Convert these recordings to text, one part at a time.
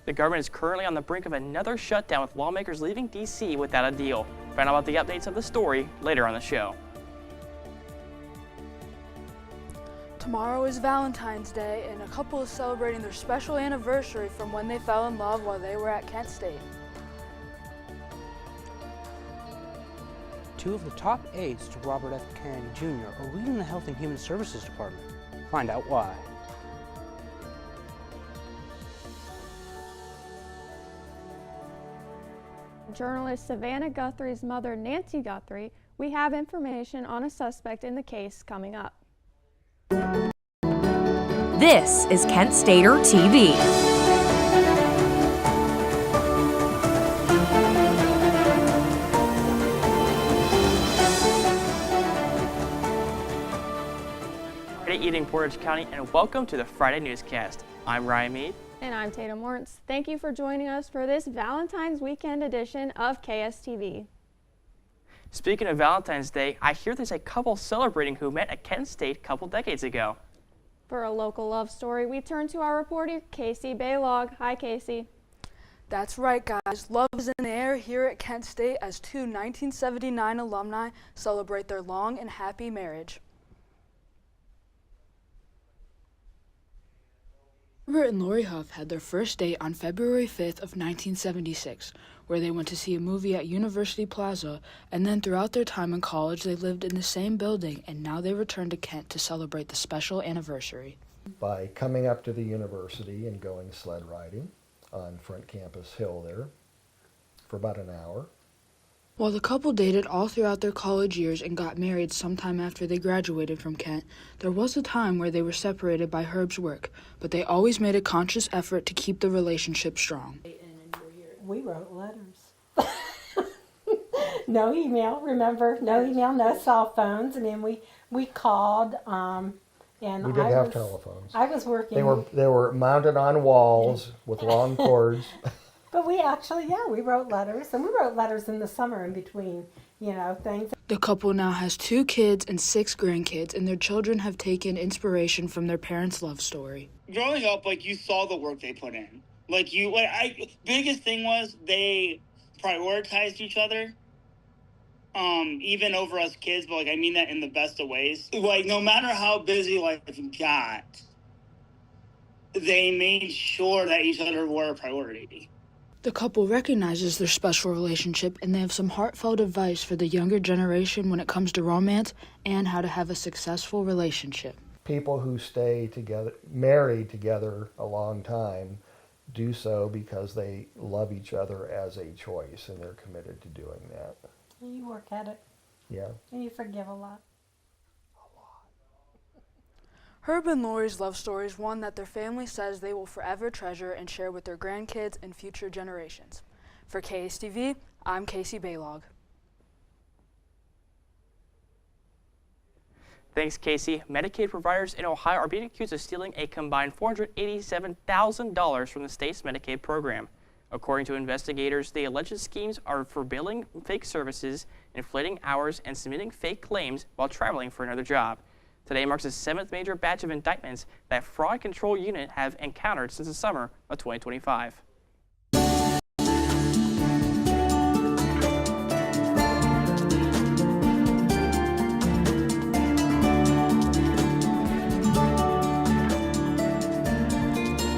The government is currently on the brink of another shutdown, with lawmakers leaving D.C. without a deal. Find out about the updates of the story later on the show. Tomorrow is Valentine's Day, and a couple is celebrating their special anniversary from when they fell in love while they were at Kent State. Two of the top aides to Robert F. Kennedy Jr. are leaving the Health and Human Services Department. Find out why. Journalist Savannah Guthrie's mother, Nancy Guthrie, we have information on a suspect in the case coming up. This is Kent Stater TV. Friday evening, Portage County, and welcome to the Friday Newscast. I'm Ryan Mead. And I'm Tatum Lawrence. Thank you for joining us for this Valentine's weekend edition of KSTV. Speaking of Valentine's Day, I hear there's a couple celebrating who met at Kent State a couple decades ago. For a local love story, we turn to our reporter, Casey Baylog. Hi, Casey. That's right, guys. Love is in the air here at Kent State as two 1979 alumni celebrate their long and happy marriage. Robert and Lori Huff had their first date on February 5th of 1976, where they went to see a movie at University Plaza, and then throughout their time in college they lived in the same building, and now they returned to Kent to celebrate the special anniversary. By coming up to the university and going sled riding on Front Campus Hill there for about an hour. While the couple dated all throughout their college years and got married sometime after they graduated from Kent, there was a time where they were separated by Herb's work, but they always made a conscious effort to keep the relationship strong. We wrote letters. No email, remember? No email, no cell phones. I mean, we called, and We did have telephones. I was working. They were mounted on walls with long cords. But we actually, we wrote letters, and we wrote letters in the summer in between, things. The couple now has 2 kids and 6 grandkids, and their children have taken inspiration from their parents' love story. Growing up, you saw the work they put in. Biggest thing was they prioritized each other, even over us kids, but I mean that in the best of ways. No matter how busy life got, they made sure that each other were a priority. The couple recognizes their special relationship, and they have some heartfelt advice for the younger generation when it comes to romance and how to have a successful relationship. People who stay together, married together a long time, do so because they love each other as a choice, and they're committed to doing that. And you work at it. Yeah. And you forgive a lot. Herb and Lori's love story is one that their family says they will forever treasure and share with their grandkids and future generations. For KSTV, I'm Casey Baylog. Thanks, Casey. Medicaid providers in Ohio are being accused of stealing a combined $487,000 from the state's Medicaid program. According to investigators, the alleged schemes are for billing fake services, inflating hours, and submitting fake claims while traveling for another job. Today marks the 7th major batch of indictments that Fraud Control Unit have encountered since the summer of 2025.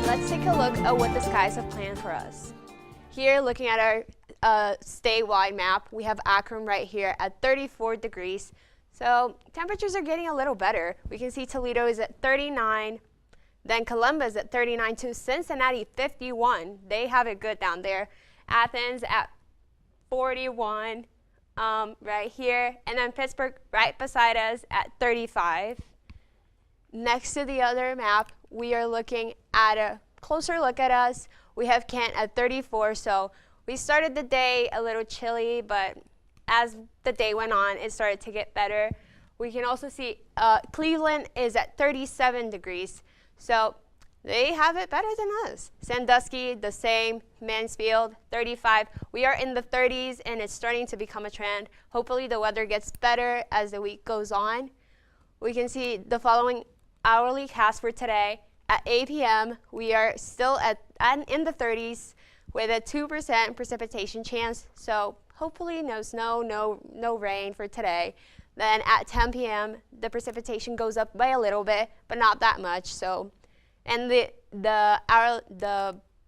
Let's take a look at what the skies have planned for us. Here, looking at our statewide map, we have Akron right here at 34 degrees. So temperatures are getting a little better. We can see Toledo is at 39, then Columbus at 39 too, Cincinnati 51. They have it good down there. Athens at 41 right here, and then Pittsburgh right beside us at 35. Next to the other map, we are looking at a closer look at us. We have Kent at 34, so we started the day a little chilly, but as the day went on, it started to get better. We can also see Cleveland is at 37 degrees, so they have it better than us. Sandusky, the same. Mansfield, 35. We are in the 30s, and it's starting to become a trend. Hopefully the weather gets better as the week goes on. We can see the following hourly cast for today. at 8 p.m., we are still in the 30s with a 2% precipitation chance. So hopefully no snow, no rain for today. Then at 10 p.m., the precipitation goes up by a little bit, but not that much. So, and the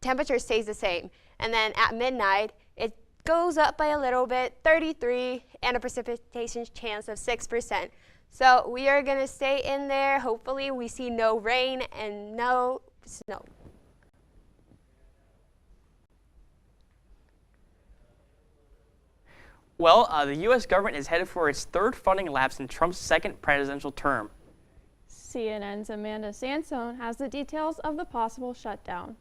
temperature stays the same. And then at midnight, it goes up by a little bit, 33, and a precipitation chance of 6%. So we are gonna stay in there. Hopefully we see no rain and no snow. Well, the U.S. government is headed for its third funding lapse in Trump's second presidential term. CNN's Amanda Sansone has the details of the possible shutdown.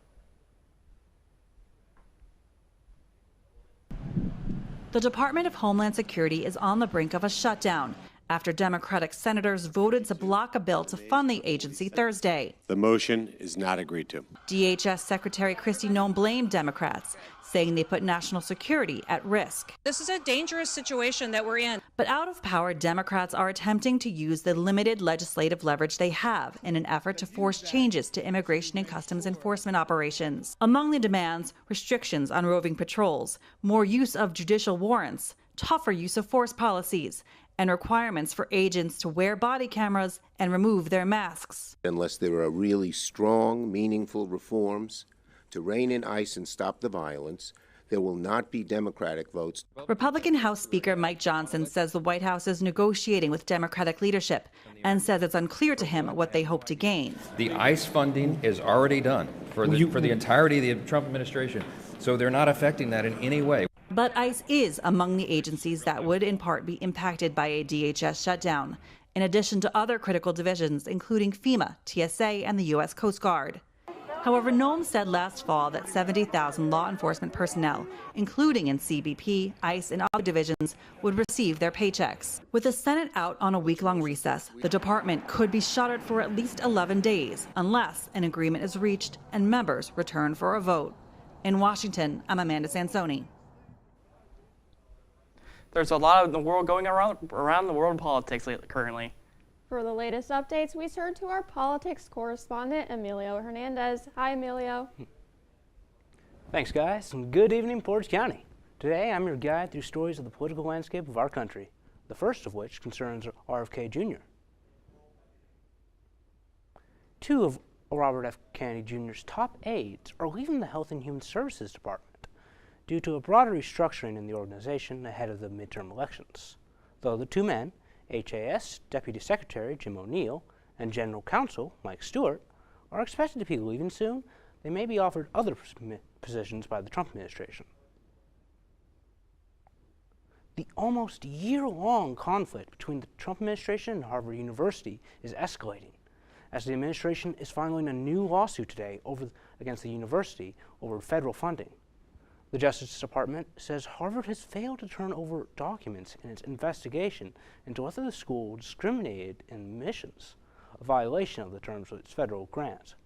The Department of Homeland Security is on the brink of a shutdown after Democratic senators voted to block a bill to fund the agency Thursday. The motion is not agreed to. DHS Secretary Kristi Noem blamed Democrats, saying they put national security at risk. This is a dangerous situation that we're in. But out of power, Democrats are attempting to use the limited legislative leverage they have in an effort to force changes to immigration and customs enforcement operations. Among the demands, restrictions on roving patrols, more use of judicial warrants, tougher use of force policies, and requirements for agents to wear body cameras and remove their masks. Unless there are really strong, meaningful reforms to rein in ICE and stop the violence, there will not be Democratic votes. Republican House Speaker Mike Johnson says the White House is negotiating with Democratic leadership and says it's unclear to him what they hope to gain. The ICE funding is already done for the entirety of the Trump administration, so they're not affecting that in any way. But ICE is among the agencies that would in part be impacted by a DHS shutdown, in addition to other critical divisions, including FEMA, TSA, and the U.S. Coast Guard. However, Noem said last fall that 70,000 law enforcement personnel, including in CBP, ICE, and other divisions, would receive their paychecks. With the Senate out on a week-long recess, the department could be shuttered for at least 11 days, unless an agreement is reached and members return for a vote. In Washington, I'm Amanda Sansone. There's a lot of the world going around the world in politics currently. For the latest updates, we turn to our politics correspondent, Emilio Hernandez. Hi, Emilio. Thanks, guys, and good evening, Portage County. Today, I'm your guide through stories of the political landscape of our country, the first of which concerns RFK Jr. Two of Robert F. Kennedy Jr.'s top aides are leaving the Health and Human Services Department due to a broader restructuring in the organization ahead of the midterm elections. Though the two men, HAS Deputy Secretary Jim O'Neill and General Counsel Mike Stewart, are expected to be leaving soon, they may be offered other positions by the Trump administration. The almost year-long conflict between the Trump administration and Harvard University is escalating, as the administration is filing a new lawsuit today against the university over federal funding. The Justice Department says Harvard has failed to turn over documents in its investigation into whether the school discriminated in admissions, a violation of the terms of its federal grant.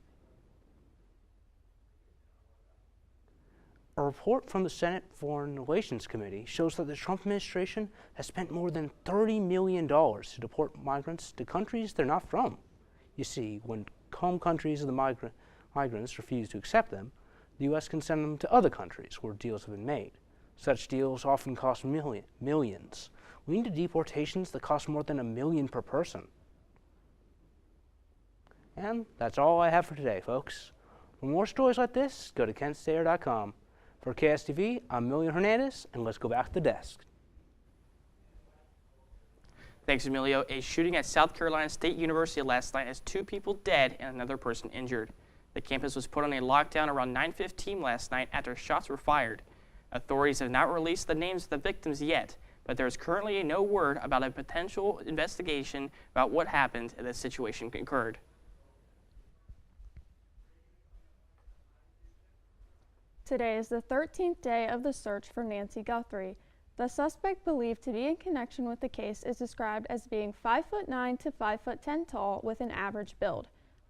A report from the Senate Foreign Relations Committee shows that the Trump administration has spent more than $30 million to deport migrants to countries they're not from. You see, when home countries of the migrants refuse to accept them, the U.S. can send them to other countries where deals have been made. Such deals often cost millions, leading to deportations that cost more than $1 million per person. And that's all I have for today, folks. For more stories like this, go to KentStater.com. For KSTV, I'm Emilio Hernandez, and let's go back to the desk. Thanks, Emilio. A shooting at South Carolina State University last night has 2 people dead and another person injured. The campus was put on a lockdown around 9:15 last night after shots were fired. Authorities have not released the names of the victims yet, but there is currently no word about a potential investigation about what happened and the situation occurred. Today is the 13th day of the search for Nancy Guthrie. The suspect believed to be in connection with the case is described as being 5'9" to 5'10" tall with an average build.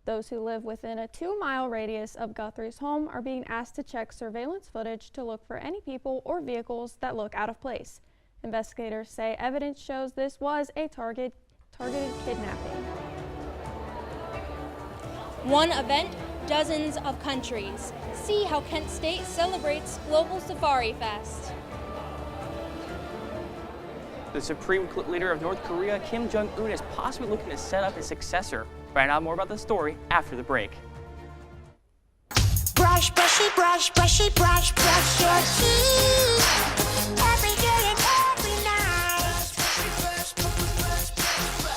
Those who live within a 2-mile radius of Guthrie's home are being asked to check surveillance footage to look for any people or vehicles that look out of place. Investigators say evidence shows this was a targeted kidnapping. One event, dozens of countries. See how Kent State celebrates Global Safari Fest. The Supreme Leader of North Korea, Kim Jong-un, is possibly looking to set up his successor. Find out more about the story after the break. Brush, brushy, brush, brushy, brush, brush your teeth. Every day and every night.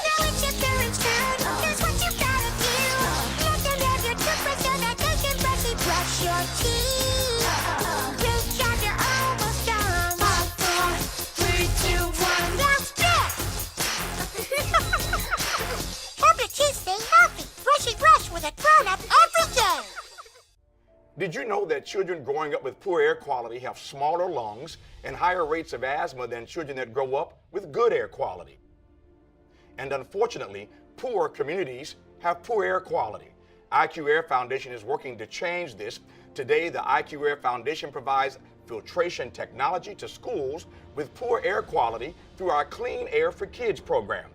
Now it's your parents' turn. Here's what you gotta do. Let them have your toothbrush so that they can brushy brush your teeth. Great job, you're almost done. 5, 4, 3, 2, 1. That's it. Help your teeth stay healthy. Brushy brush with a grown-up every day. Did you know that children growing up with poor air quality have smaller lungs and higher rates of asthma than children that grow up with good air quality? And unfortunately, poor communities have poor air quality. IQ Air Foundation is working to change this. Today, the IQ Air Foundation provides filtration technology to schools with poor air quality through our Clean Air for Kids program.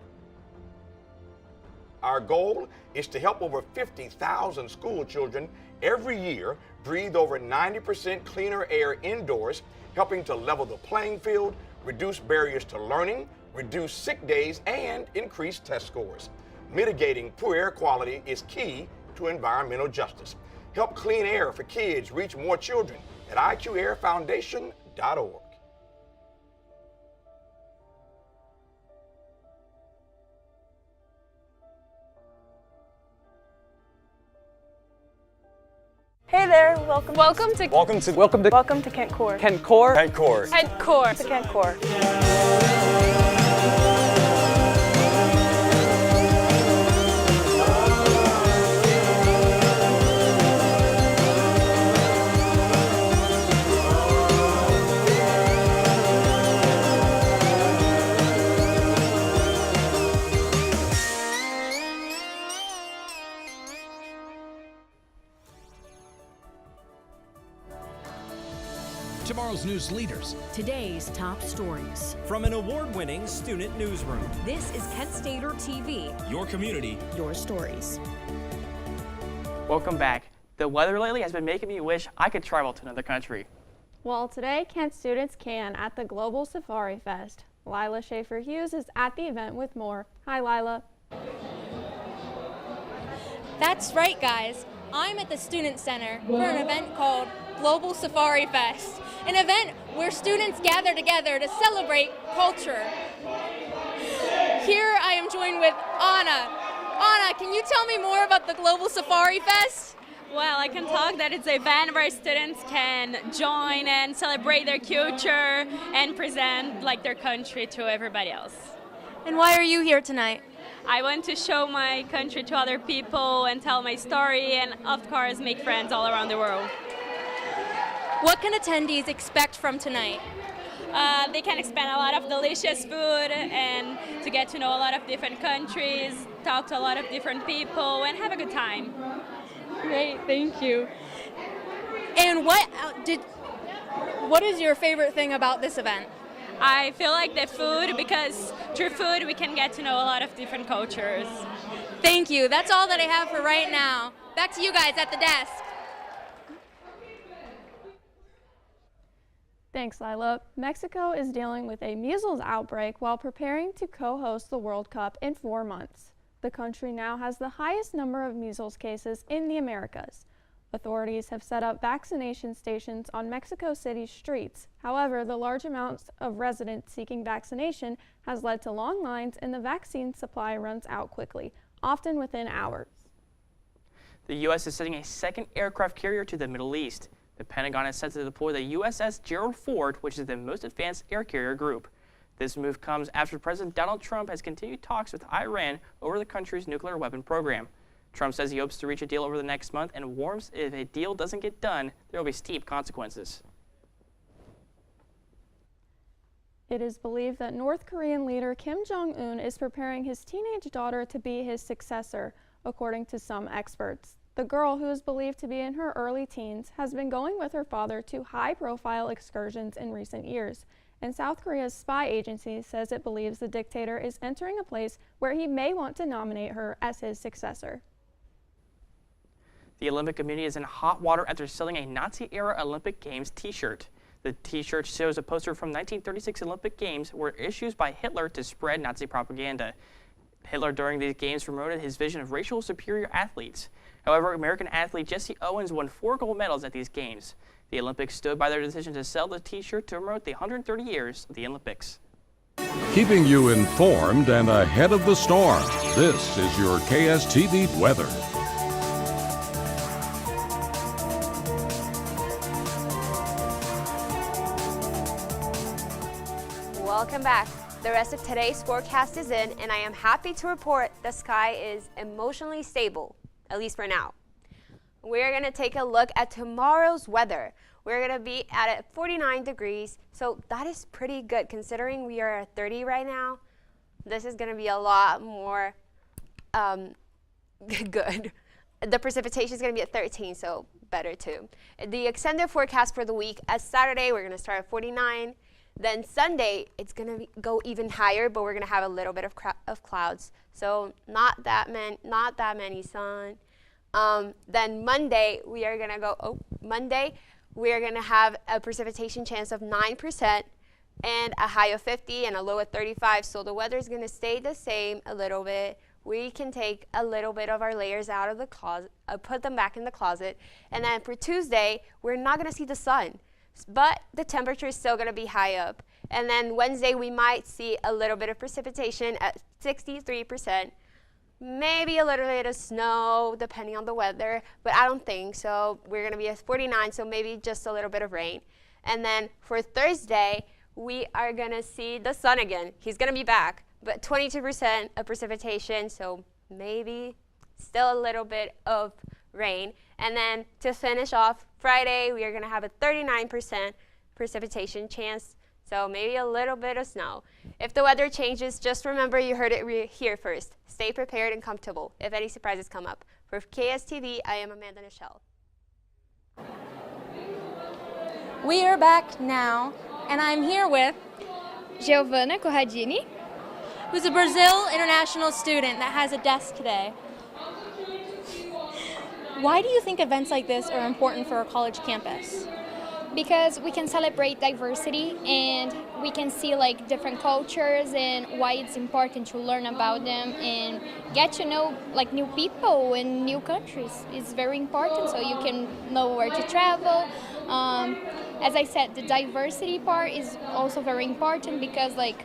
Our goal is to help over 50,000 school children every year breathe over 90% cleaner air indoors, helping to level the playing field, reduce barriers to learning, reduce sick days, and increase test scores. Mitigating poor air quality is key to environmental justice. Help Clean Air for Kids reach more children at iqairfoundation.org. Hey there, welcome to Kent Core. Kent Core. Kent Core. To Kent Core. Tomorrow's news leaders. Today's top stories. From an award-winning student newsroom. This is Kent Stater TV. Your community. Your stories. Welcome back. The weather lately has been making me wish I could travel to another country. Well, today, Kent students can at the Global Safari Fest. Lila Schaefer-Hughes is at the event with more. Hi, Lila. That's right, guys. I'm at the Student Center for an event called Global Safari Fest, an event where students gather together to celebrate culture. Here I am joined with Anna. Anna, can you tell me more about the Global Safari Fest? Well, I can talk that it's an event where students can join and celebrate their culture and present like their country to everybody else. And why are you here tonight? I want to show my country to other people and tell my story and of course make friends all around the world. What can attendees expect from tonight? They can expect a lot of delicious food and to get to know a lot of different countries, talk to a lot of different people and have a good time. Great, thank you. And what is your favorite thing about this event? I feel like the food, because through food we can get to know a lot of different cultures. Thank you. That's all that I have for right now. Back to you guys at the desk. Thanks, Lila. Mexico is dealing with a measles outbreak while preparing to co-host the World Cup in 4 months. The country now has the highest number of measles cases in the Americas. Authorities have set up vaccination stations on Mexico City's streets. However, the large amounts of residents seeking vaccination has led to long lines and the vaccine supply runs out quickly, often within hours. The U.S. is sending a second aircraft carrier to the Middle East. The Pentagon is set to deploy the USS Gerald Ford, which is the most advanced air carrier group. This move comes after President Donald Trump has continued talks with Iran over the country's nuclear weapon program. Trump says he hopes to reach a deal over the next month and warns if a deal doesn't get done, there will be steep consequences. It is believed that North Korean leader Kim Jong-un is preparing his teenage daughter to be his successor, according to some experts. The girl, who is believed to be in her early teens, has been going with her father to high-profile excursions in recent years, and South Korea's spy agency says it believes the dictator is entering a place where he may want to nominate her as his successor. The Olympic community is in hot water after selling a Nazi-era Olympic Games t-shirt. The t-shirt shows a poster from 1936 Olympic Games were issued by Hitler to spread Nazi propaganda. Hitler during these games promoted his vision of racial superior athletes. However, American athlete Jesse Owens won 4 gold medals at these games. The Olympics stood by their decision to sell the t-shirt to promote the 130 years of the Olympics. Keeping you informed and ahead of the storm, this is your KSTV weather. Welcome back. The rest of today's forecast is in, and I am happy to report the sky is emotionally stable, at least for now. We're going to take a look at tomorrow's weather. We're going to be at 49 degrees, so that is pretty good considering we are at 30 right now. This is going to be a lot more good. The precipitation is going to be at 13, so better too. The extended forecast for the week, as Saturday, we're going to start at 49. Then Sunday, it's going to go even higher, but we're going to have a little bit of clouds. So not that many sun. Then Monday, we are going to go, Monday, we are going to have a precipitation chance of 9% and a high of 50 and a low of 35. So the weather is going to stay the same a little bit. We can take a little bit of our layers out of the closet, put them back in the closet. And then for Tuesday, we're not going to see the sun, but the temperature is still going to be high up. And then Wednesday, we might see a little bit of precipitation at 63%. Maybe a little bit of snow, depending on the weather, but I don't think so. We're going to be at 49, so maybe just a little bit of rain. And then for Thursday, we are going to see the sun again. He's going to be back, but 22% of precipitation, so maybe still a little bit of rain. And then to finish off Friday, we are going to have a 39% precipitation chance, so maybe a little bit of snow. If the weather changes, just remember you heard it here first. Stay prepared and comfortable if any surprises come up. For KSTV, I am Amanda Nichelle. We are back now, and I'm here with Giovanna Corradini, who's a Brazil international student that has a desk today. Why do you think events like this are important for a college campus? Because we can celebrate diversity and we can see like different cultures and why it's important to learn about them and get to know like new people in new countries. It's very important so you can know where to travel. As I said, the diversity part is also very important because like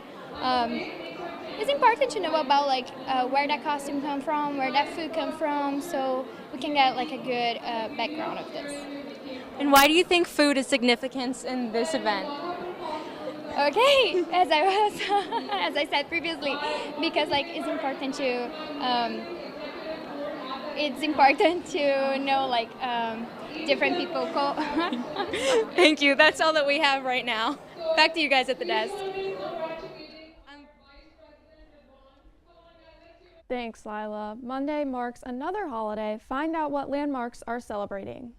it's important to know about like where that costume come from, where that food come from, so we can get like a good background of this. And why do you think food is significant in this event? Okay, as I said previously, because like it's important to know like different people. Thank you. That's all that we have right now. Back to you guys at the desk. Thanks, Lila. Monday marks another holiday. Find out what landmarks are celebrating.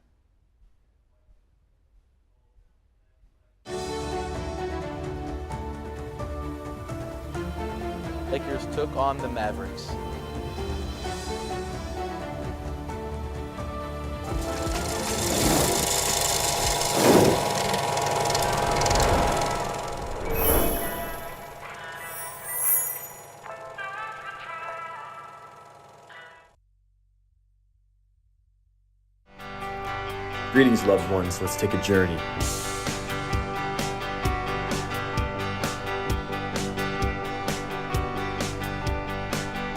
Lakers took on the Mavericks. Greetings, loved ones. Let's take a journey.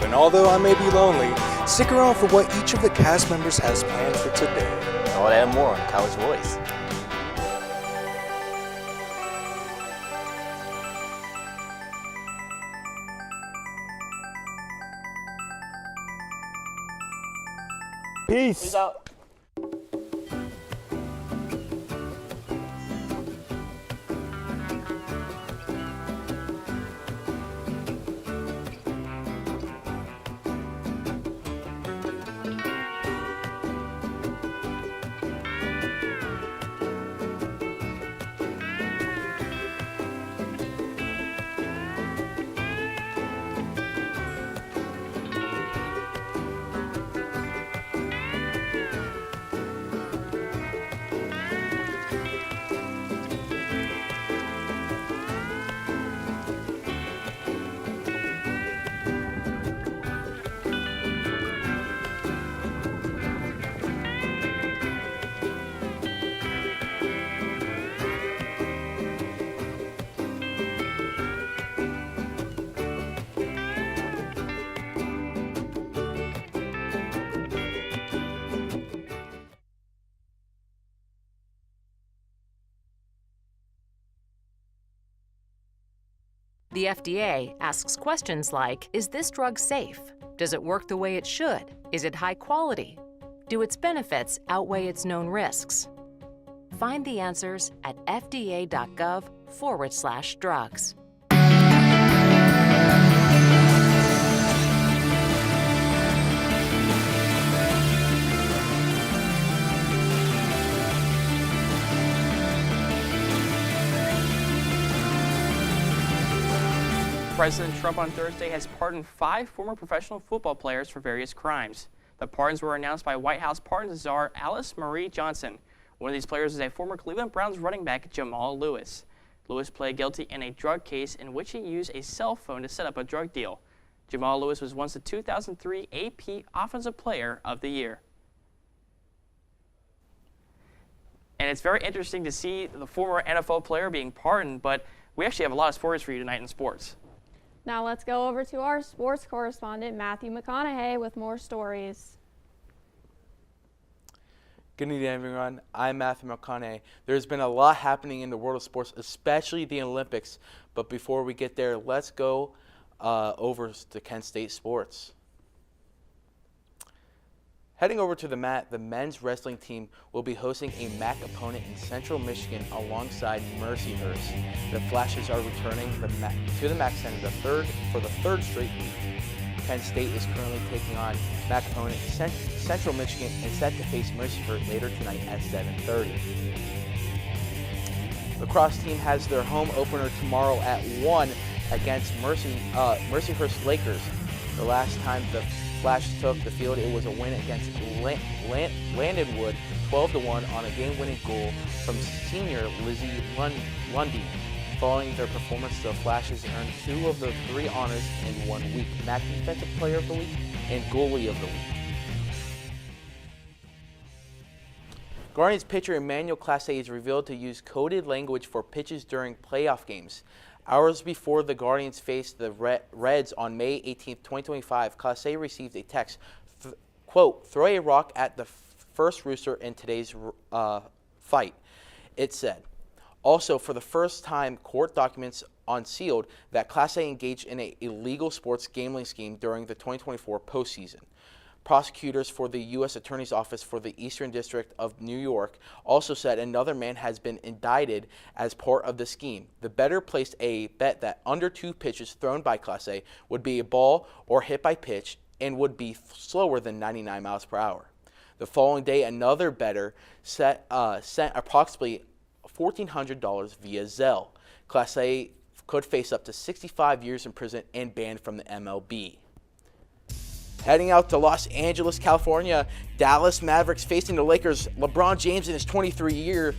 And although I may be lonely, stick around for what each of the cast members has planned for today. All that and more on College Voice. Peace. Peace out. The FDA asks questions like, is this drug safe? Does it work the way it should? Is it high quality? Do its benefits outweigh its known risks? Find the answers at fda.gov/drugs. President Trump on Thursday has pardoned 5 former professional football players for various crimes. The pardons were announced by White House pardon czar Alice Marie Johnson. One of these players is a former Cleveland Browns running back, Jamal Lewis. Lewis pled guilty in a drug case in which he used a cell phone to set up a drug deal. Jamal Lewis was once the 2003 AP Offensive Player of the Year. And it's very interesting to see the former NFL player being pardoned, but we actually have a lot of stories for you tonight in sports. Now let's go over to our sports correspondent, Matthew McConaughey, with more stories. Good evening, everyone. I'm Matthew McConaughey. There's been a lot happening in the world of sports, especially the Olympics. But before we get there, let's go over to Kent State sports. Heading over to the mat, the men's wrestling team will be hosting a MAC opponent in Central Michigan alongside Mercyhurst. The Flashes are returning to the MAC Center for the third straight week. Kent State is currently taking on MAC opponent Central Michigan and set to face Mercyhurst later tonight at 7:30. The lacrosse team has their home opener tomorrow at 1 against Mercyhurst Lakers. The last time the Flash took the field, it was a win against Landenwood, 12-1 on a game-winning goal from senior Lizzie Lundy. Following their performance, the Flashes earned 2 of the 3 honors in 1 week: MAC Defensive Player of the Week and Goalie of the Week. Guardians pitcher Emmanuel Clase is revealed to use coded language for pitches during playoff games. Hours before the Guardians faced the Reds on May 18, 2025, Clase received a text, quote, "Throw a rock at the first rooster in today's fight," it said. Also, for the first time, court documents unsealed that Clase engaged in an illegal sports gambling scheme during the 2024 postseason. Prosecutors for the U.S. Attorney's Office for the Eastern District of New York also said another man has been indicted as part of the scheme. The bettor placed a bet that under 2 pitches thrown by Clase would be a ball or hit by pitch and would be slower than 99 miles per hour. The following day, another bettor sent approximately $1,400 via Zelle. Clase could face up to 65 years in prison and banned from the MLB. Heading out to Los Angeles, California, Dallas Mavericks facing the Lakers. LeBron James in his 23rd year.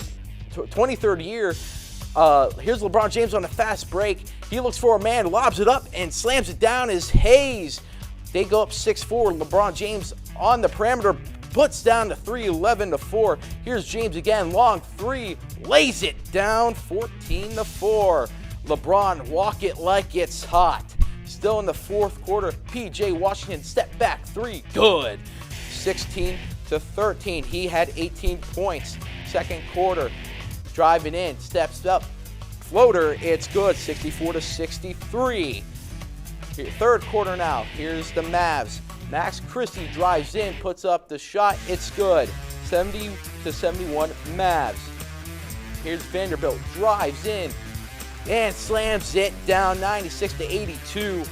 Here's LeBron James on a fast break. He looks for a man, lobs it up, and slams it down as Hayes. They go up 6-4. LeBron James on the perimeter puts down the 3, 11-4. Here's James again, long 3, lays it down, 14-4. LeBron, walk it like it's hot. Still in the fourth quarter, P.J. Washington step back 3, good. 16-13, he had 18 points. Second quarter, driving in, steps up, floater, it's good, 64-63. Third quarter now, here's the Mavs. Max Christie drives in, puts up the shot, it's good, 70-71 Mavs. Here's Vanderbilt, drives in, and slams it down 96-82.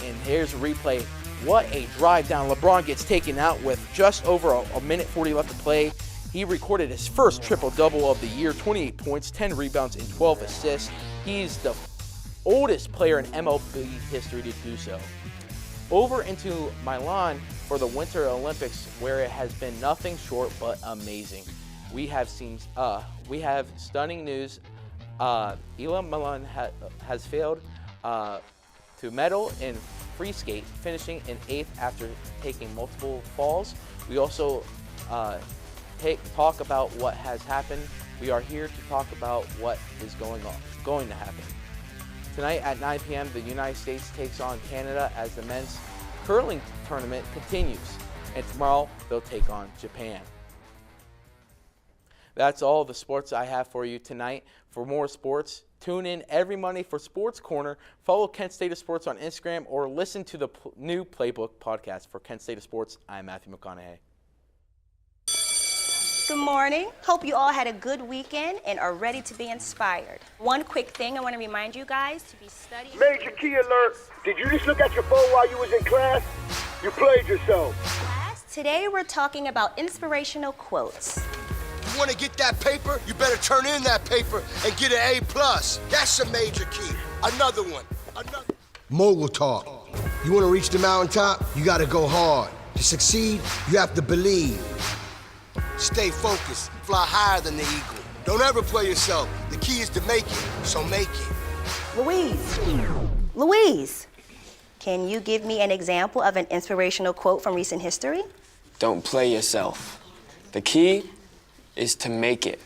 And here's a replay. What a drive down. LeBron gets taken out with just over a minute 40 left to play. He recorded his first triple-double of the year, 28 points, 10 rebounds, and 12 assists. He's the oldest player in MLB history to do so. Over into Milan for the Winter Olympics, where it has been nothing short but amazing. We have stunning news. Elam Milan has failed to medal in free skate, finishing in 8th after taking multiple falls. We also talk about what has happened. We are here to talk about what is going to happen. Tonight at 9 p.m., the United States takes on Canada as the men's curling tournament continues. And tomorrow, they'll take on Japan. That's all the sports I have for you tonight. For more sports, tune in every Monday for Sports Corner. Follow Kent State of Sports on Instagram or listen to the new Playbook podcast. For Kent State of Sports, I'm Matthew McConaughey. Good morning. Hope you all had a good weekend and are ready to be inspired. One quick thing I want to remind you guys to be studying. Major key alert. Did you just look at your phone while you was in class? You played yourself. Class, today we're talking about inspirational quotes. You want to get that paper? You better turn in that paper and get an A+. That's a major key. Another one. Mogul talk. You want to reach the mountaintop? You got to go hard. To succeed, you have to believe. Stay focused. Fly higher than the eagle. Don't ever play yourself. The key is to make it, so make it. Louise, can you give me an example of an inspirational quote from recent history? Don't play yourself. The key is to make it.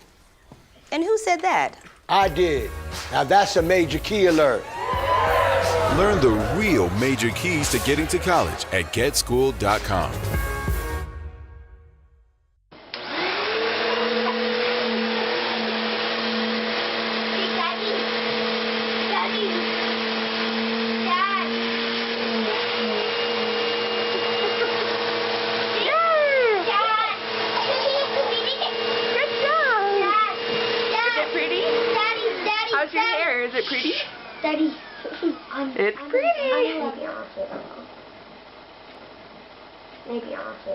And who said that? I did. Now that's a major key alert. Learn the real major keys to getting to college at getschool.com. How's your hair? Is it pretty? Daddy. It's pretty. Maybe honestly.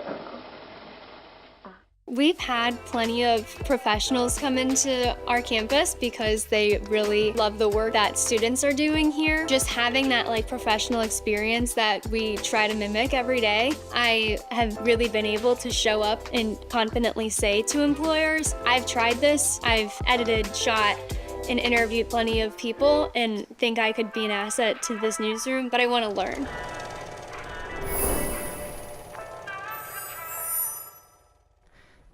We've had plenty of professionals come into our campus because they really love the work that students are doing here. Just having that professional experience that we try to mimic every day, I have really been able to show up and confidently say to employers, I've tried this, I've edited, shot, and interviewed plenty of people and think I could be an asset to this newsroom, but I want to learn.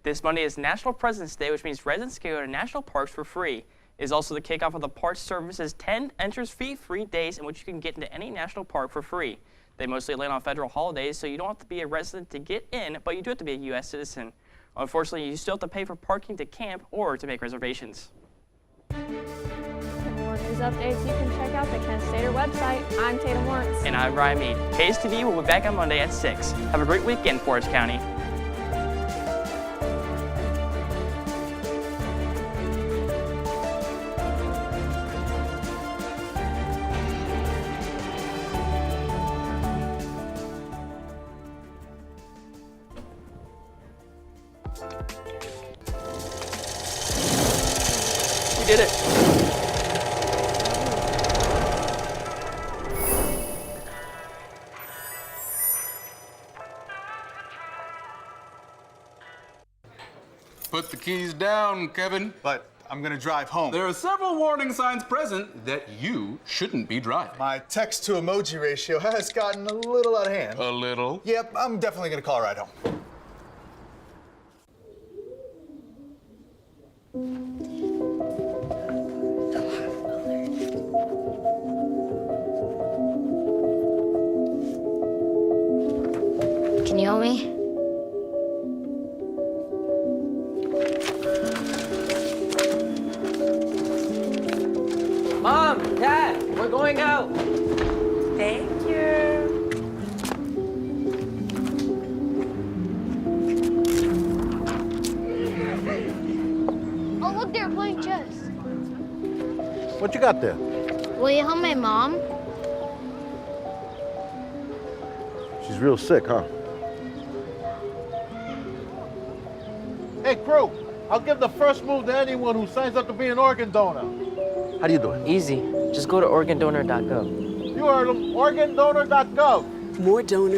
This Monday is National President's Day, which means residents can go to national parks for free. It is also the kickoff of the Park Service's 10 entrance fee-free days in which you can get into any national park for free. They mostly land on federal holidays, so you don't have to be a resident to get in, but you do have to be a U.S. citizen. Unfortunately, you still have to pay for parking to camp or to make reservations. For more news updates, you can check out the Kent Stater website. I'm Tatum Lawrence. And I'm Ryan Mead. KSTV will be back on Monday at 6. Have a great weekend, Forest County. We did it. Put the keys down, Kevin. But I'm gonna drive home. There are several warning signs present that you shouldn't be driving. My text to emoji ratio has gotten a little out of hand. A little? Yep, I'm definitely gonna call a ride home. Can you help me? Mom, Dad, we're going out. Thank you. Oh, look, they're playing chess. What you got there? Will you help my mom? She's real sick, huh? Hey, crew, I'll give the first move to anyone who signs up to be an organ donor. How do you do it? Easy. Just go to organdonor.gov. You are organdonor.gov. More donors.